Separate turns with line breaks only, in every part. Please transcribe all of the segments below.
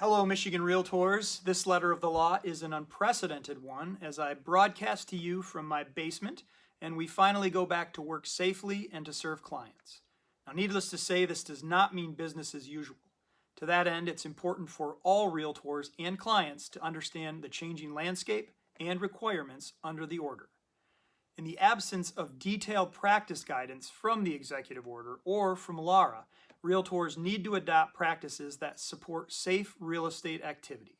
Hello, Michigan Realtors. This letter of the law is an unprecedented one as I broadcast to you from my basement and we finally go back to work safely and to serve clients. Now, needless to say, this does not mean business as usual. To that end, it's important for all Realtors and clients to understand the changing landscape and requirements under the order. In the absence of detailed practice guidance from the executive order or from LARA, Realtors need to adopt practices that support safe real estate activity.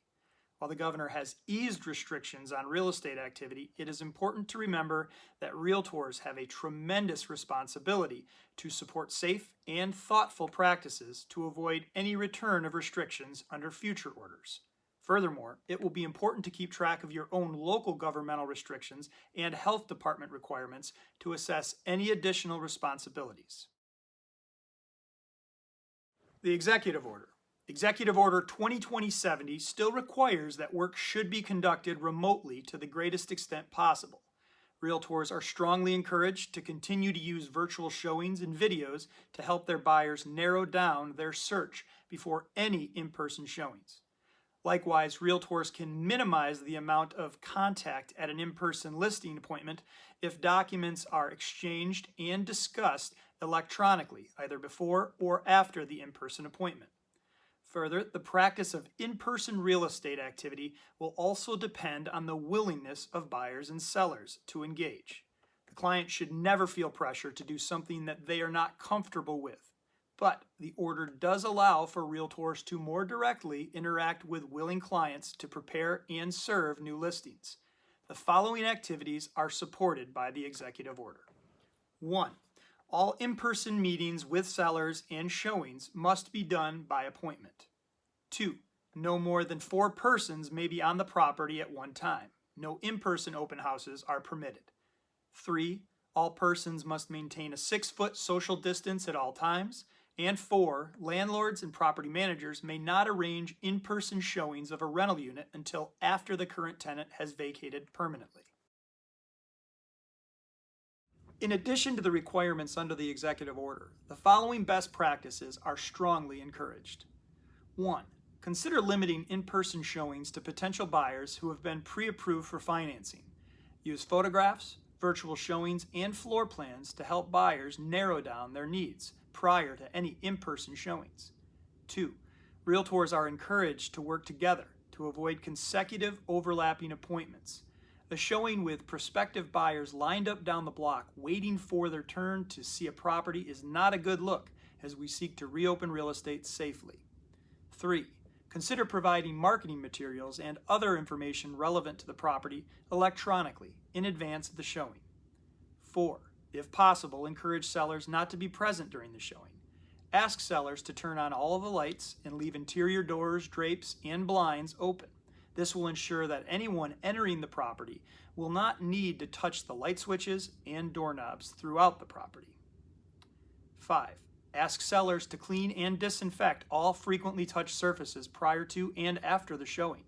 While the governor has eased restrictions on real estate activity, it is important to remember that Realtors have a tremendous responsibility to support safe and thoughtful practices to avoid any return of restrictions under future orders. Furthermore, it will be important to keep track of your own local governmental restrictions and health department requirements to assess any additional responsibilities. The Executive Order. Executive Order 2020-70 still requires that work should be conducted remotely to the greatest extent possible. Realtors are strongly encouraged to continue to use virtual showings and videos to help their buyers narrow down their search before any in-person showings. Likewise, Realtors can minimize the amount of contact at an in-person listing appointment if documents are exchanged and discussed electronically, either before or after the in-person appointment. Further, the practice of in-person real estate activity will also depend on the willingness of buyers and sellers to engage. The client should never feel pressure to do something that they are not comfortable with. But the order does allow for Realtors to more directly interact with willing clients to prepare and serve new listings. The following activities are supported by the executive order. 1. All in-person meetings with sellers and showings must be done by appointment. 2. No more than 4 persons may be on the property at one time. No in-person open houses are permitted. 3. All persons must maintain a 6-foot social distance at all times. And 4, landlords and property managers may not arrange in-person showings of a rental unit until after the current tenant has vacated permanently. In addition to the requirements under the executive order, the following best practices are strongly encouraged. 1. Consider limiting in-person showings to potential buyers who have been pre-approved for financing. Use photographs, virtual showings, and floor plans to help buyers narrow down their needs prior to any in-person showings. 2. Realtors are encouraged to work together to avoid consecutive overlapping appointments. A showing with prospective buyers lined up down the block waiting for their turn to see a property is not a good look as we seek to reopen real estate safely. 3. Consider providing marketing materials and other information relevant to the property electronically in advance of the showing. 4. If possible, encourage sellers not to be present during the showing. Ask sellers to turn on all of the lights and leave interior doors, drapes, and blinds open. This will ensure that anyone entering the property will not need to touch the light switches and doorknobs throughout the property. 5. Ask sellers to clean and disinfect all frequently touched surfaces prior to and after the showing.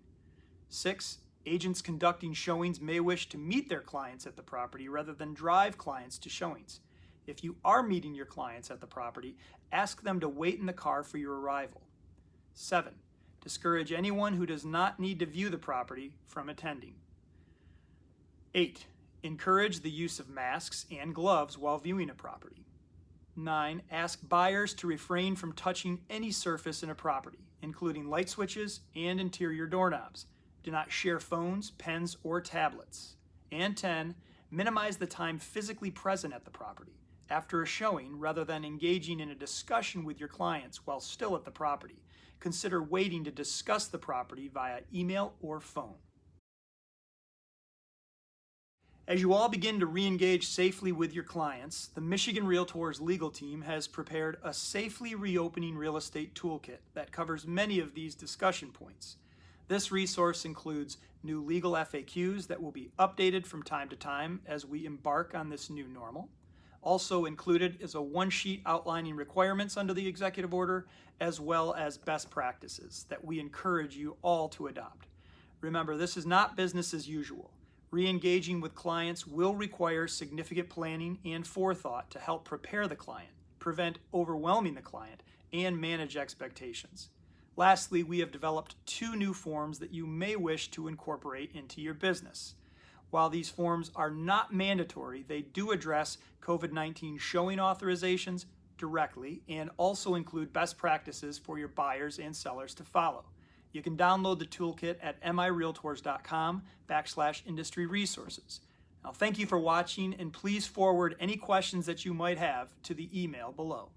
6. Agents conducting showings may wish to meet their clients at the property rather than drive clients to showings. If you are meeting your clients at the property, ask them to wait in the car for your arrival. 7. Discourage anyone who does not need to view the property from attending. 8. Encourage the use of masks and gloves while viewing a property. 9. Ask buyers to refrain from touching any surface in a property, including light switches and interior doorknobs. Do not share phones, pens, or tablets. And 10. Minimize the time physically present at the property after a showing rather than engaging in a discussion with your clients while still at the property. Consider waiting to discuss the property via email or phone. As you all begin to re-engage safely with your clients, the Michigan Realtors legal team has prepared a safely reopening real estate toolkit that covers many of these discussion points. This resource includes new legal FAQs that will be updated from time to time as we embark on this new normal. Also included is a one-sheet outlining requirements under the executive order, as well as best practices that we encourage you all to adopt. Remember, this is not business as usual. Re-engaging with clients will require significant planning and forethought to help prepare the client, prevent overwhelming the client, and manage expectations. Lastly, we have developed 2 new forms that you may wish to incorporate into your business. While these forms are not mandatory, they do address COVID-19 showing authorizations directly and also include best practices for your buyers and sellers to follow. You can download the toolkit at mirealtors.com/industry resources. Now, thank you for watching, and please forward any questions that you might have to the email below.